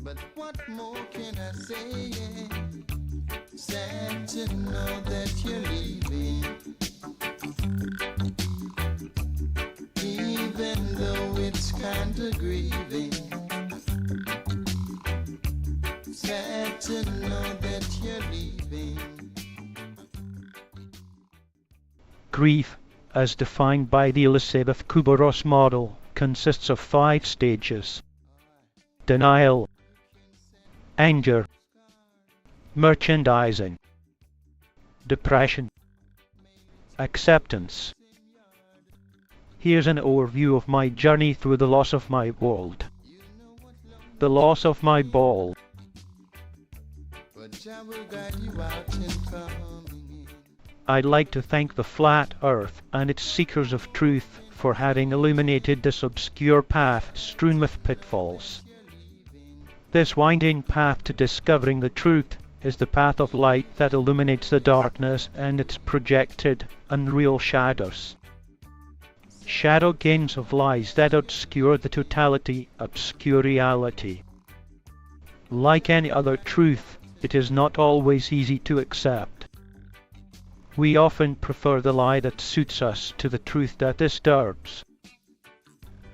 But what more can I say? Sad to know that you're leaving, even though it's kinda grieving. Sad to know that you're leaving. Grief, as defined by the Elisabeth Kubler-Ross model, consists of 5 stages: denial, anger, merchandising, depression, acceptance. Here's an overview of my journey through the loss of my world. The loss of my ball. I'd like to thank the flat earth and its seekers of truth for having illuminated this obscure path strewn with pitfalls. This winding path to discovering the truth is the path of light that illuminates the darkness and its projected, unreal shadows. Shadow gains of lies that obscure the totality, obscure reality. Like any other truth, it is not always easy to accept. We often prefer the lie that suits us to the truth that disturbs.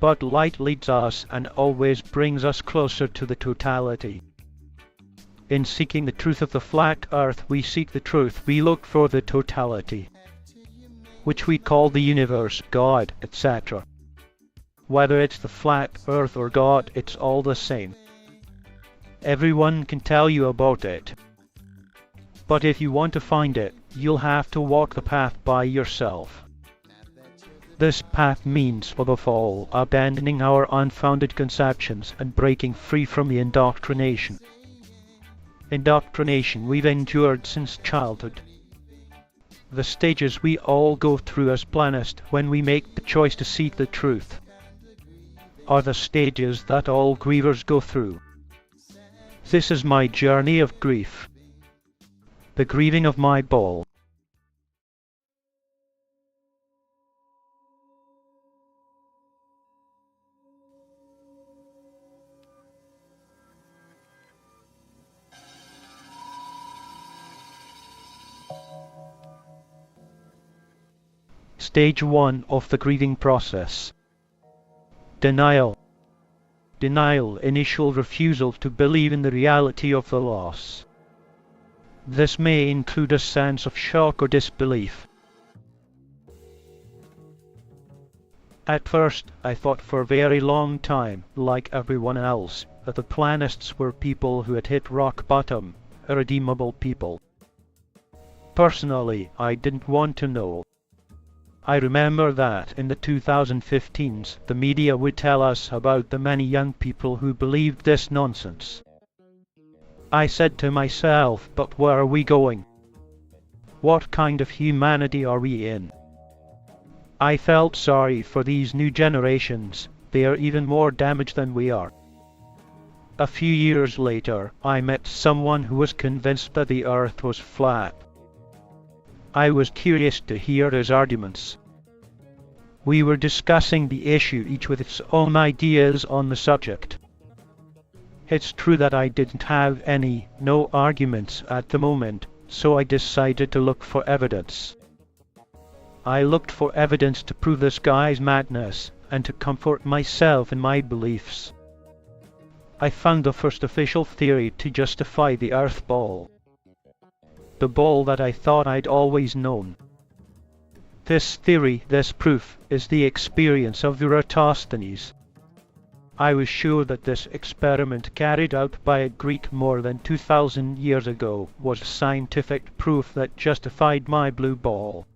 But light leads us and always brings us closer to the totality. In seeking the truth of the flat earth, we seek the truth, we look for the totality, which we call the universe, God, etc. Whether it's the flat earth or God, it's all the same. Everyone can tell you about it. But if you want to find it, you'll have to walk the path by yourself. This path means, above all, abandoning our unfounded conceptions and breaking free from the indoctrination. Indoctrination we've endured since childhood. The stages we all go through as planists when we make the choice to seek the truth are the stages that all grievers go through. This is my journey of grief. The grieving of my ball. Stage 1 of the grieving process. Denial. Denial, initial refusal to believe in the reality of the loss. This may include a sense of shock or disbelief. At first, I thought for a very long time, like everyone else, that the planists were people who had hit rock bottom, irredeemable people. Personally, I didn't want to know. I remember that in the 2015s, the media would tell us about the many young people who believed this nonsense. I said to myself, but where are we going? What kind of humanity are we in? I felt sorry for these new generations. They are even more damaged than we are. A few years later, I met someone who was convinced that the earth was flat. I was curious to hear his arguments. We were discussing the issue, each with its own ideas on the subject. It's true that I didn't have no arguments at the moment, so I decided to look for evidence. I looked for evidence to prove this guy's madness, and to comfort myself in my beliefs. I found the first official theory to justify the earth ball. The ball that I thought I'd always known. This theory, this proof, is the experience of Eratosthenes. I was sure that this experiment carried out by a Greek more than 2,000 years ago was scientific proof that justified my blue ball.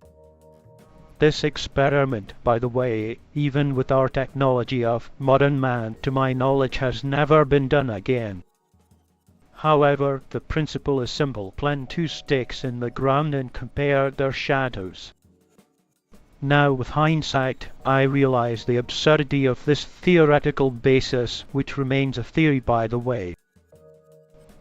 This experiment, by the way, even with our technology of modern man, to my knowledge has never been done again. However, the principle is simple. Plant 2 sticks in the ground and compare their shadows. Now, with hindsight, I realize the absurdity of this theoretical basis, which remains a theory by the way.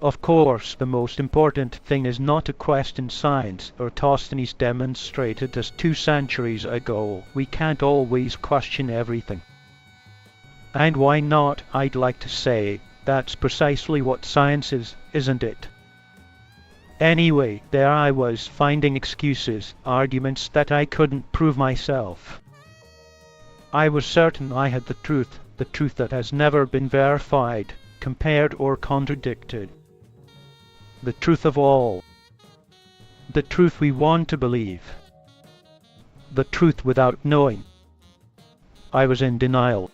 Of course, the most important thing is not to question science. Eratosthenes demonstrated this 2 centuries ago. We can't always question everything. And why not, I'd like to say, That's precisely what science is, isn't it? Anyway, there I was, finding excuses, arguments that I couldn't prove myself. I was certain I had the truth that has never been verified, compared or contradicted. The truth of all. The truth we want to believe. The truth without knowing. I was in denial.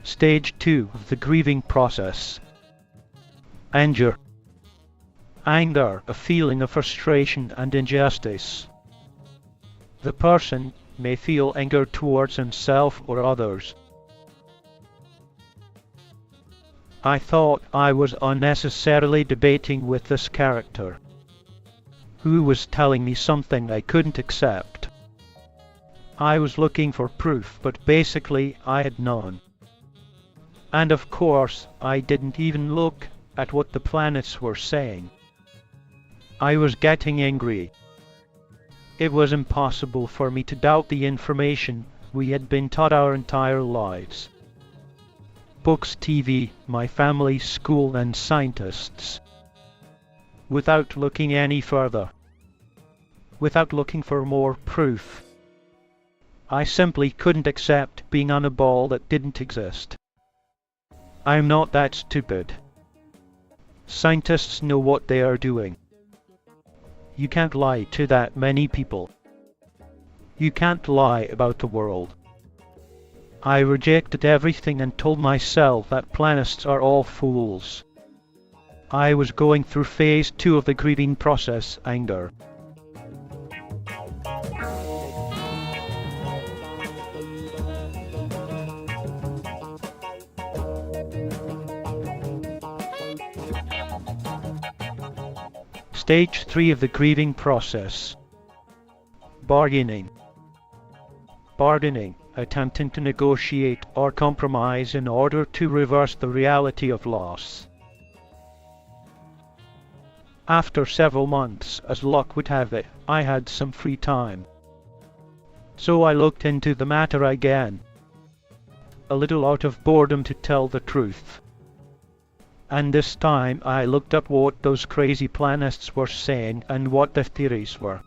Stage 2 of the grieving process. Anger. Anger, a feeling of frustration and injustice. The person may feel anger towards himself or others. I thought I was unnecessarily debating with this character, who was telling me something I couldn't accept. I was looking for proof, but basically I had none. And of course, I didn't even look at what the planets were saying. I was getting angry. It was impossible for me to doubt the information we had been taught our entire lives. Books, TV, my family, school, and scientists. Without looking any further. Without looking for more proof. I simply couldn't accept being on a ball that didn't exist. I'm not that stupid. Scientists know what they are doing. You can't lie to that many people. You can't lie about the world. I rejected everything and told myself that planets are all fools. I was going through phase 2 of the grieving process, anger. Stage 3 of the grieving process. Bargaining. Bargaining, attempting to negotiate or compromise in order to reverse the reality of loss. After several months, as luck would have it, I had some free time. So I looked into the matter again. A little out of boredom, to tell the truth. And this time I looked up what those crazy planists were saying and what their theories were.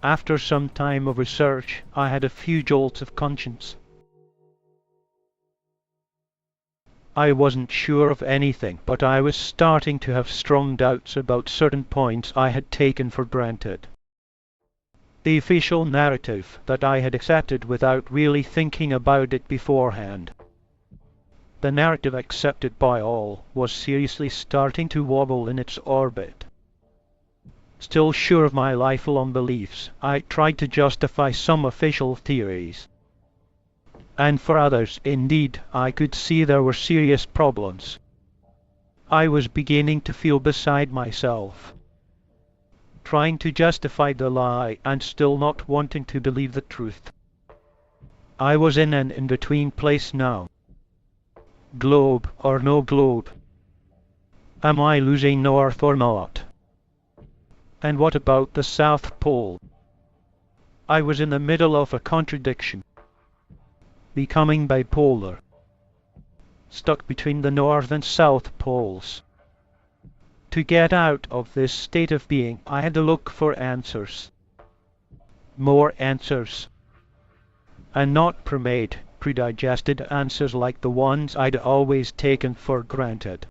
After some time of research, I had a few jolts of conscience. I wasn't sure of anything, but I was starting to have strong doubts about certain points I had taken for granted. The official narrative that I had accepted without really thinking about it beforehand. The narrative accepted by all was seriously starting to wobble in its orbit. Still sure of my lifelong beliefs, I tried to justify some official theories. And for others, indeed, I could see there were serious problems. I was beginning to feel beside myself. Trying to justify the lie and still not wanting to believe the truth. I was in an in-between place now. Globe or no globe? Am I losing north or not? And what about the South Pole? I was in the middle of a contradiction. Becoming bipolar. Stuck between the North and South Poles. To get out of this state of being, I had to look for answers. More answers. And not pre-made, pre-digested answers like the ones I'd always taken for granted.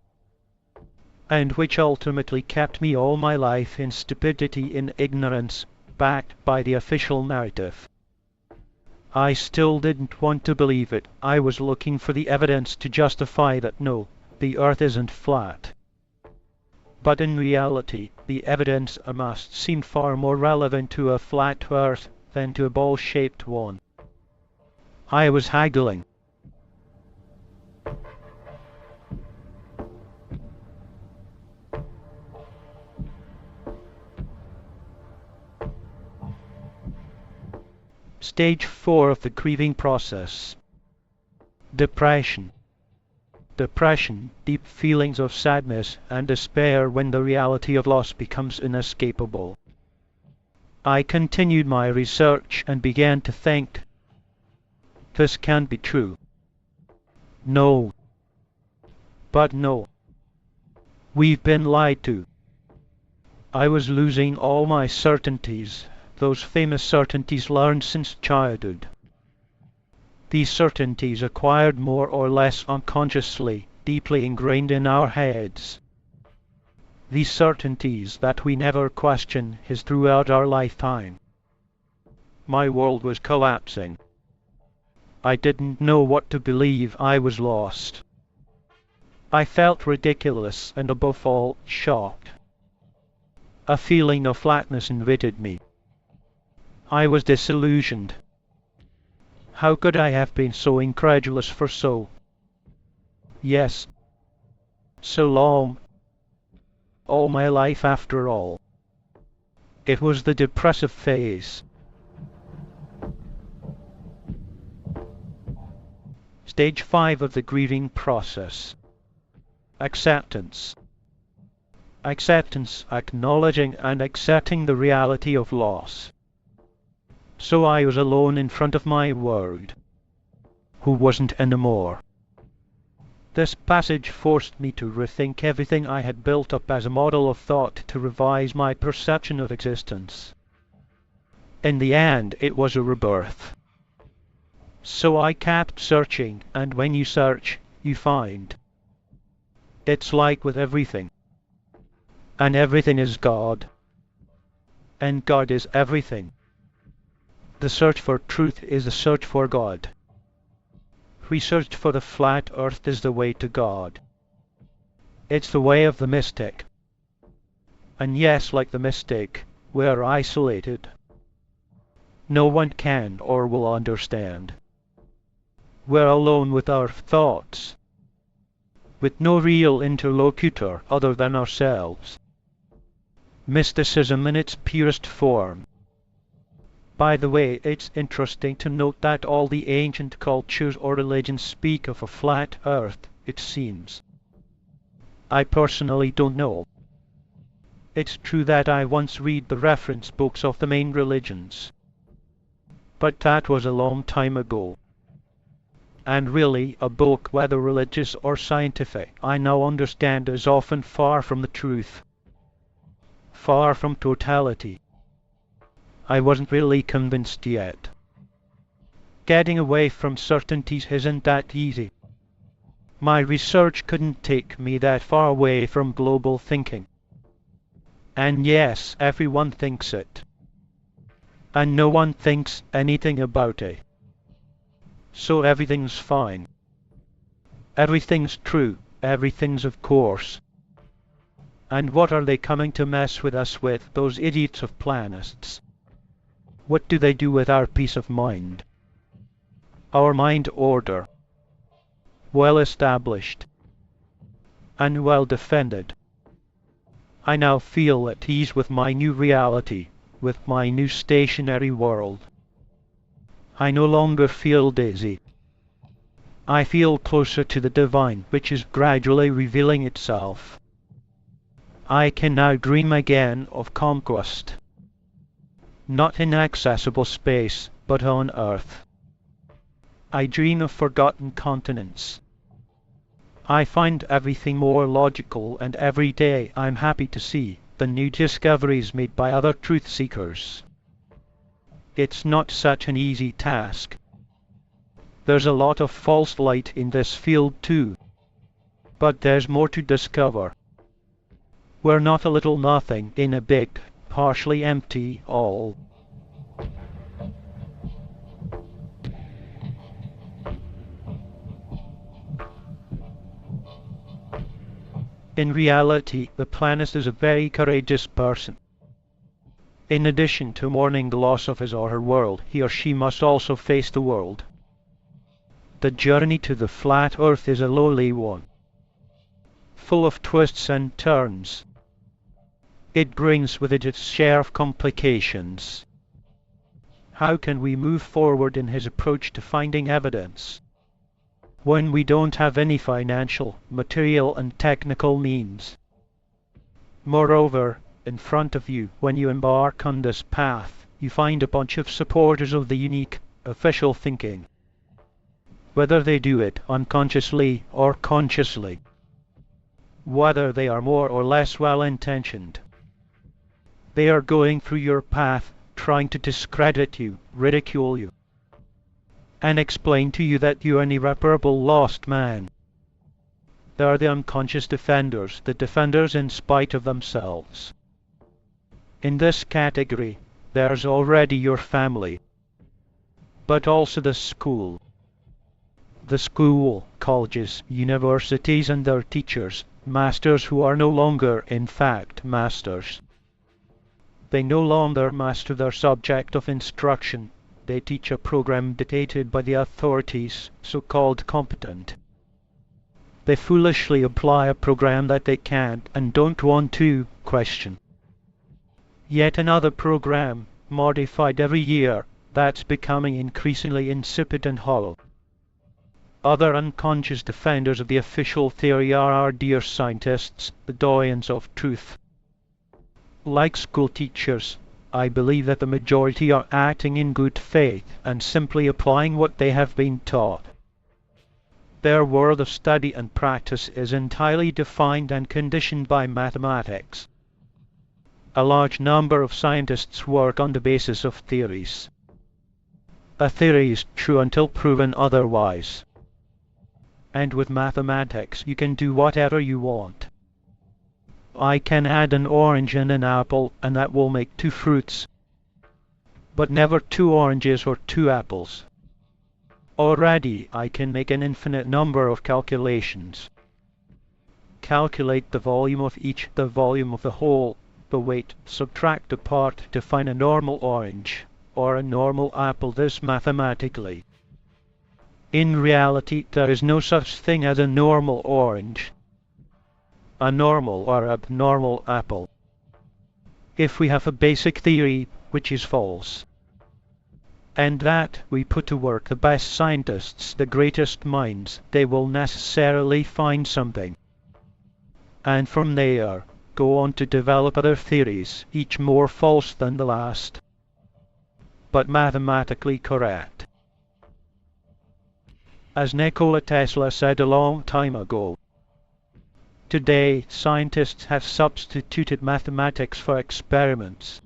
And which ultimately kept me all my life in stupidity, in ignorance, backed by the official narrative. I still didn't want to believe it. I was looking for the evidence to justify that no, the Earth isn't flat. But in reality, the evidence amassed seemed far more relevant to a flat Earth than to a ball-shaped one. I was haggling. Stage 4 of the grieving process. Depression. depression, deep feelings of sadness and despair when the reality of loss becomes inescapable. I continued my research and began to think, this can't be true. No. But no. We've been lied to. I was losing all my certainties, those famous certainties learned since childhood. These certainties acquired more or less unconsciously, deeply ingrained in our heads. These certainties that we never question is throughout our lifetime. My world was collapsing. I didn't know what to believe. I was lost. I felt ridiculous and above all, shocked. A feeling of flatness invaded me. I was disillusioned. How could I have been so incredulous for so long? All my life after all. It was the depressive phase. Stage 5 of the grieving process. Acceptance. Acceptance, acknowledging and accepting the reality of loss. So I was alone in front of my world, who wasn't anymore. This passage forced me to rethink everything I had built up as a model of thought, to revise my perception of existence. In the end, it was a rebirth. So I kept searching, and when you search, you find. It's like with everything. And everything is God. And God is everything. The search for truth is the search for God. We searched for the flat earth is the way to God. It's the way of the mystic. And yes, like the mystic, we are isolated. No one can or will understand. We're alone with our thoughts, with no real interlocutor other than ourselves. Mysticism in its purest form. By the way, it's interesting to note that all the ancient cultures or religions speak of a flat earth, it seems. I personally don't know. It's true that I once read the reference books of the main religions. But that was a long time ago. And really, a book, whether religious or scientific, I now understand is often far from the truth. Far from totality. I wasn't really convinced yet. Getting away from certainties isn't that easy. My research couldn't take me that far away from global thinking. And yes, everyone thinks it. And no one thinks anything about it. So everything's fine. Everything's true, everything's of course. And what are they coming to mess with us with, those idiots of planists? What do they do with our peace of mind? Our mind order. Well established. And well defended. I now feel at ease with my new reality, with my new stationary world. I no longer feel dizzy. I feel closer to the divine, which is gradually revealing itself. I can now dream again of conquest. Not in accessible space, but on earth. I dream of forgotten continents. I find everything more logical, and every day I'm happy to see the new discoveries made by other truth seekers. It's not such an easy task. There's a lot of false light in this field too. But there's more to discover. We're not a little nothing in a big, partially empty all. In reality, the planist is a very courageous person. In addition to mourning the loss of his or her world, he or she must also face the world. The journey to the flat earth is a lowly one, full of twists and turns. It brings with it its share of complications. How can we move forward in his approach to finding evidence? when we don't have any financial, material and technical means. Moreover, in front of you, when you embark on this path, you find a bunch of supporters of the unique, official thinking. Whether they do it unconsciously or consciously. Whether they are more or less well-intentioned. They are going through your path, trying to discredit you, ridicule you, and explain to you that you are an irreparable lost man. They are the unconscious defenders, the defenders in spite of themselves. In this category, there's already your family, but also the school. The school, colleges, universities and their teachers, masters who are no longer, in fact, masters. They no longer master their subject of instruction. They teach a program dictated by the authorities, so-called competent. They foolishly apply a program that they can't and don't want to question. Yet another program, modified every year, that's becoming increasingly insipid and hollow. Other unconscious defenders of the official theory are our dear scientists, the doyens of truth. Like school teachers, I believe that the majority are acting in good faith and simply applying what they have been taught. Their world of study and practice is entirely defined and conditioned by mathematics. A large number of scientists work on the basis of theories. A theory is true until proven otherwise. And with mathematics you can do whatever you want. I can add an orange and an apple, and that will make 2 fruits. But never 2 oranges or 2 apples. Already I can make an infinite number of calculations. Calculate the volume of each, the volume of the whole, the weight, subtract a part to find a normal orange, or a normal apple, this mathematically. In reality, there is no such thing as a normal orange, a normal or abnormal apple. If we have a basic theory which is false, and that we put to work the best scientists, the greatest minds, they will necessarily find something. And from there, go on to develop other theories, each more false than the last, but mathematically correct. As Nikola Tesla said a long time ago, today scientists have substituted mathematics for experiments.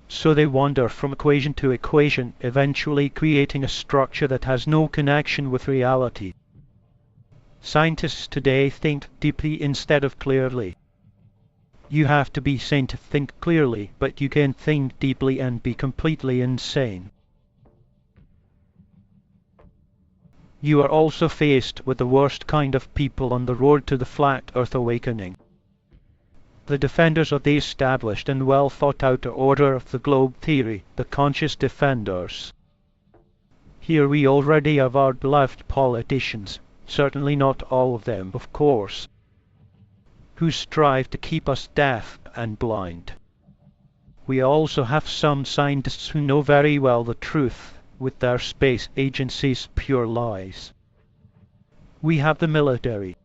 So they wander from equation to equation, eventually creating a structure that has no connection with reality. Scientists today think deeply instead of clearly. You have to be sane to think clearly, but you can think deeply and be completely insane. You are also faced with the worst kind of people on the road to the flat earth awakening. The defenders of the established and well thought out order of the globe theory, the conscious defenders. Here we already have our beloved politicians, certainly not all of them, of course, who strive to keep us deaf and blind. We also have some scientists who know very well the truth, with their space agencies' pure lies. We have the military.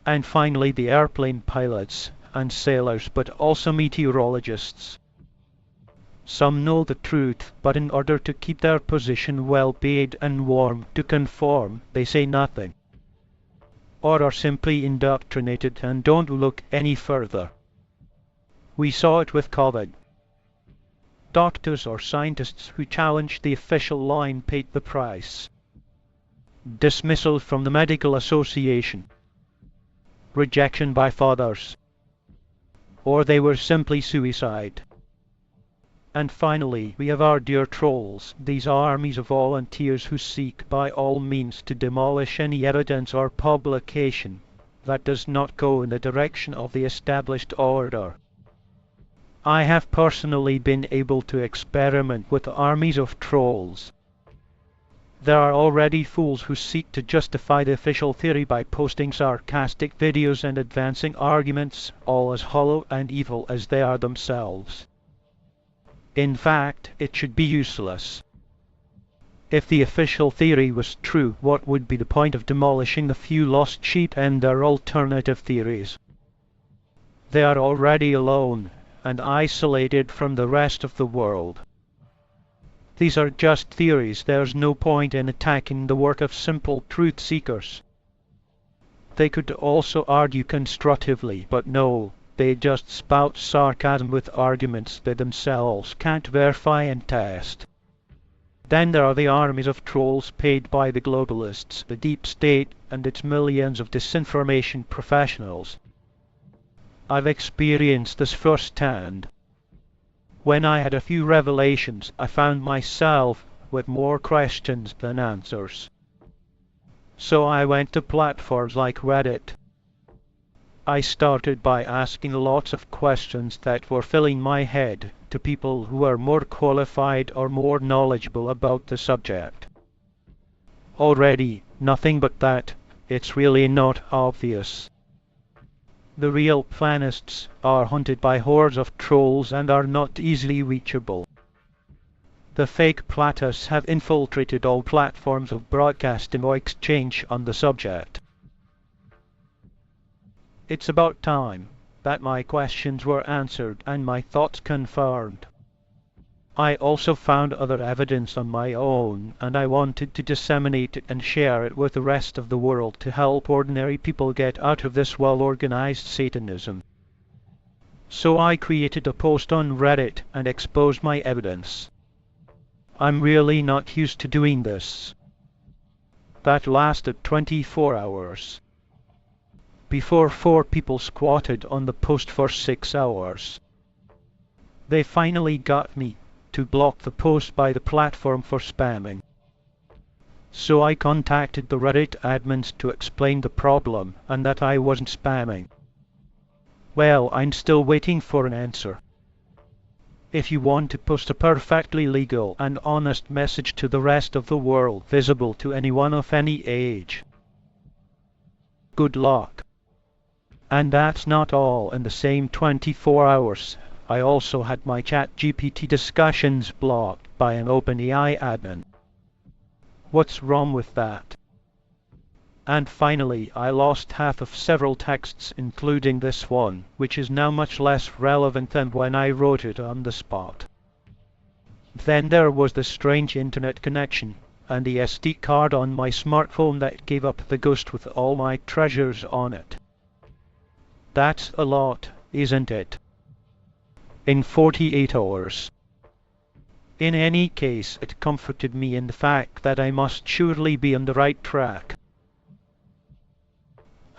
And finally the airplane pilots and sailors, but also meteorologists. Some know the truth, but in order to keep their position well paid and warm, to conform, they say nothing, or are simply indoctrinated and don't look any further. We saw it with COVID. Doctors or scientists who challenged the official line paid the price. Dismissal from the medical association, rejection by fathers, or they were simply suicide. And finally, we have our dear trolls, these armies of volunteers who seek by all means to demolish any evidence or publication that does not go in the direction of the established order. I have personally been able to experiment with armies of trolls. There are already fools who seek to justify the official theory by posting sarcastic videos and advancing arguments, all as hollow and evil as they are themselves. In fact, it should be useless. If the official theory was true, what would be the point of demolishing the few lost sheep and their alternative theories? They are already alone and isolated from the rest of the world. These are just theories. There's no point in attacking the work of simple truth seekers. They could also argue constructively, but no, they just spout sarcasm with arguments they themselves can't verify and test. Then there are the armies of trolls paid by the globalists, the deep state, and its millions of disinformation professionals. I've experienced this firsthand. When I had a few revelations, I found myself with more questions than answers. So I went to platforms like Reddit. I started by asking lots of questions that were filling my head to people who were more qualified or more knowledgeable about the subject. Already, nothing but that. It's really not obvious. The real planists are hunted by hordes of trolls and are not easily reachable. The fake platists have infiltrated all platforms of broadcasting or exchange on the subject. It's about time that my questions were answered and my thoughts confirmed. I also found other evidence on my own, and I wanted to disseminate it and share it with the rest of the world to help ordinary people get out of this well-organized Satanism. So I created a post on Reddit and exposed my evidence. I'm really not used to doing this. That lasted 24 hours. Before 4 people squatted on the post for 6 hours. They finally got me to block the post by the platform for spamming. So I contacted the Reddit admins to explain the problem and that I wasn't spamming. Well, I'm still waiting for an answer. If you want to post a perfectly legal and honest message to the rest of the world, visible to anyone of any age, good luck. And that's not all. In the same 24 hours, I also had my ChatGPT discussions blocked by an OpenAI admin. What's wrong with that? And finally, I lost half of several texts, including this one, which is now much less relevant than when I wrote it on the spot. Then there was the strange internet connection, and the SD card on my smartphone that gave up the ghost with all my treasures on it. That's a lot, isn't it? In 48 hours. In any case, it comforted me in the fact that I must surely be on the right track.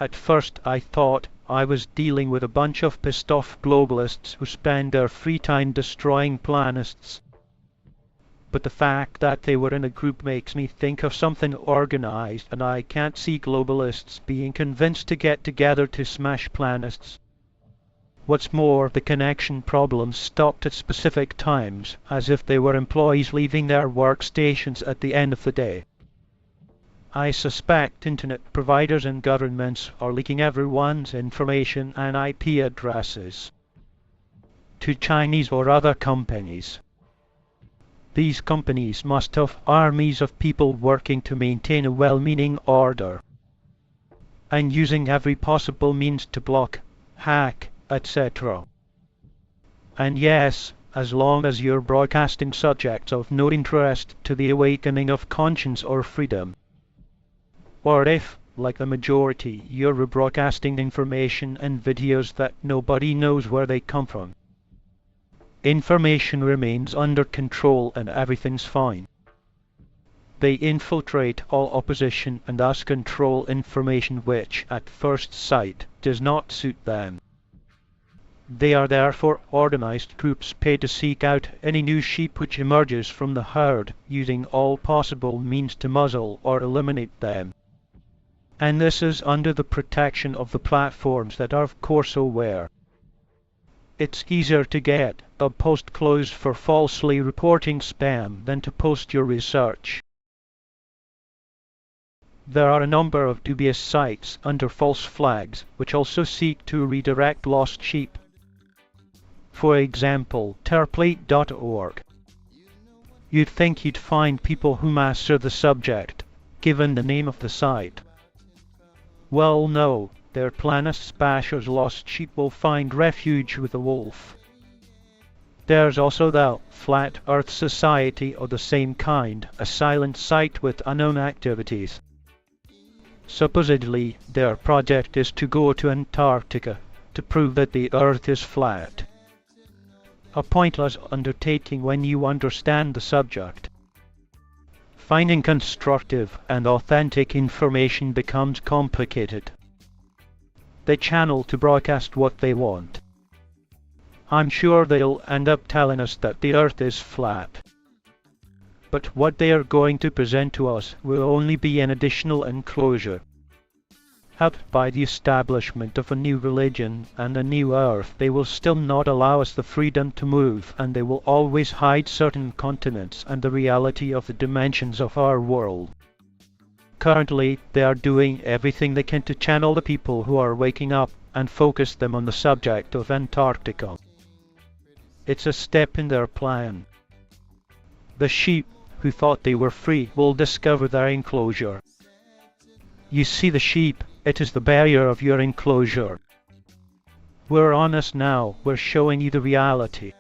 At first I thought I was dealing with a bunch of pissed off globalists who spend their free time destroying planists. But the fact that they were in a group makes me think of something organized, and I can't see globalists being convinced to get together to smash planists. What's more, the connection problems stopped at specific times, as if they were employees leaving their workstations at the end of the day. I suspect internet providers and governments are leaking everyone's information and IP addresses to Chinese or other companies. These companies must have armies of people working to maintain a well-meaning order and using every possible means to block, hack, etc. And yes, as long as you're broadcasting subjects of no interest to the awakening of conscience or freedom, or if, like the majority, you're rebroadcasting information and videos that nobody knows where they come from, information remains under control and everything's fine. They infiltrate all opposition and thus control information which, at first sight, does not suit them. They are therefore organized groups paid to seek out any new sheep which emerges from the herd, using all possible means to muzzle or eliminate them. And this is under the protection of the platforms that are of course aware. It's easier to get a post closed for falsely reporting spam than to post your research. There are a number of dubious sites under false flags which also seek to redirect lost sheep. For example, Terplate.org. You'd think you'd find people who master the subject, given the name of the site. Well, no, their Planis Basher's lost sheep will find refuge with the wolf. There's also the Flat Earth Society of the same kind, a silent site with unknown activities. Supposedly, their project is to go to Antarctica to prove that the Earth is flat. A pointless undertaking when you understand the subject. Finding constructive and authentic information becomes complicated. They channel to broadcast what they want. I'm sure they'll end up telling us that the Earth is flat. But what they are going to present to us will only be an additional enclosure. Helped by the establishment of a new religion and a new Earth, they will still not allow us the freedom to move, and they will always hide certain continents and the reality of the dimensions of our world. Currently, they are doing everything they can to channel the people who are waking up and focus them on the subject of Antarctica. It's a step in their plan. The sheep, who thought they were free, will discover their enclosure. You see the sheep, it is the barrier of your enclosure. We're honest now, we're showing you the reality.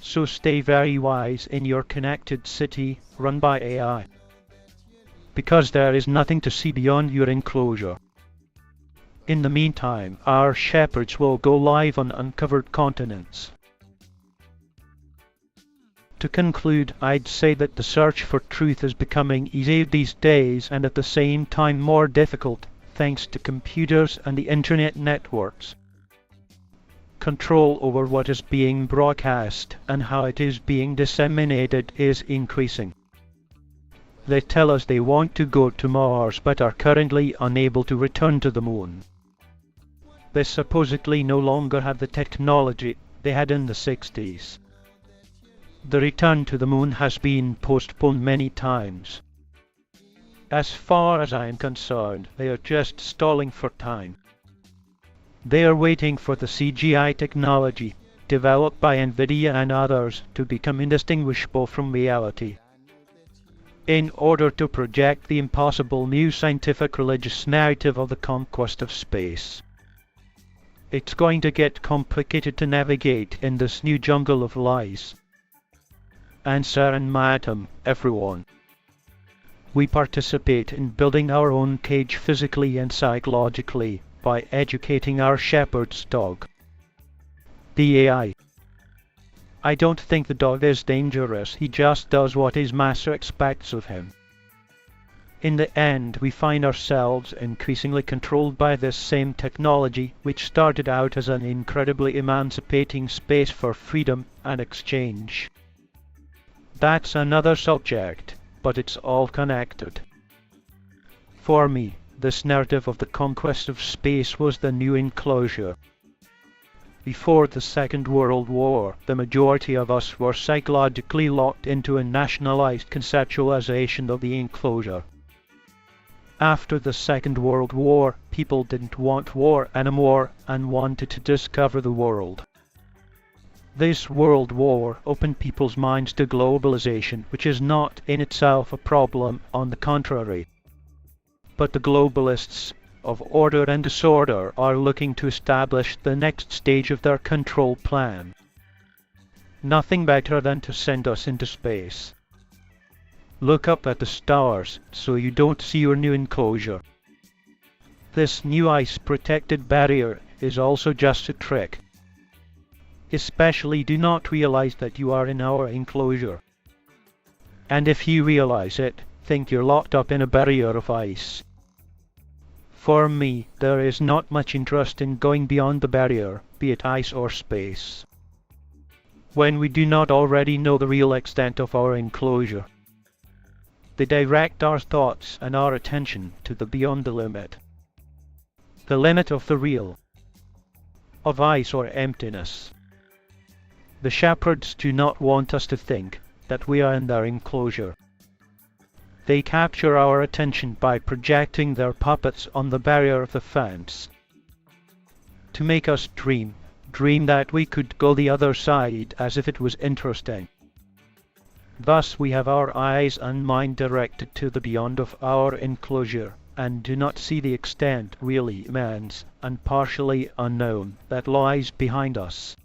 So stay very wise in your connected city run by AI. Because there is nothing to see beyond your enclosure. In the meantime, our shepherds will go live on uncovered continents. To conclude, I'd say that the search for truth is becoming easier these days and at the same time more difficult, thanks to computers and the internet networks. Control over what is being broadcast and how it is being disseminated is increasing. They tell us they want to go to Mars but are currently unable to return to the moon. They supposedly no longer have the technology they had in the 60s. The return to the moon has been postponed many times. As far as I am concerned, they are just stalling for time. They are waiting for the CGI technology, developed by NVIDIA and others, to become indistinguishable from reality. In order to project the impossible new scientific religious narrative of the conquest of space. It's going to get complicated to navigate in this new jungle of lies. Answer and Matam, everyone. We participate in building our own cage physically and psychologically by educating our shepherd's dog. The AI. I don't think the dog is dangerous, he just does what his master expects of him. In the end, we find ourselves increasingly controlled by this same technology, which started out as an incredibly emancipating space for freedom and exchange. That's another subject, but it's all connected. For me, this narrative of the conquest of space was the new enclosure. Before the Second World War, the majority of us were psychologically locked into a nationalized conceptualization of the enclosure. After the Second World War, people didn't want war anymore and wanted to discover the world. This World War opened people's minds to globalization, which is not in itself a problem, on the contrary. But the globalists of order and disorder are looking to establish the next stage of their control plan. Nothing better than to send us into space. Look up at the stars so you don't see your new enclosure. This new ice-protected barrier is also just a trick. Especially do not realize that you are in our enclosure. And if you realize it, think you're locked up in a barrier of ice. For me, there is not much interest in going beyond the barrier, be it ice or space, when we do not already know the real extent of our enclosure. They direct our thoughts and our attention to the beyond the limit of the real, of ice or emptiness. The shepherds do not want us to think that we are in their enclosure. They capture our attention by projecting their puppets on the barrier of the fence. To make us dream that we could go the other side as if it was interesting. Thus we have our eyes and mind directed to the beyond of our enclosure, and do not see the extent really immense and partially unknown that lies behind us.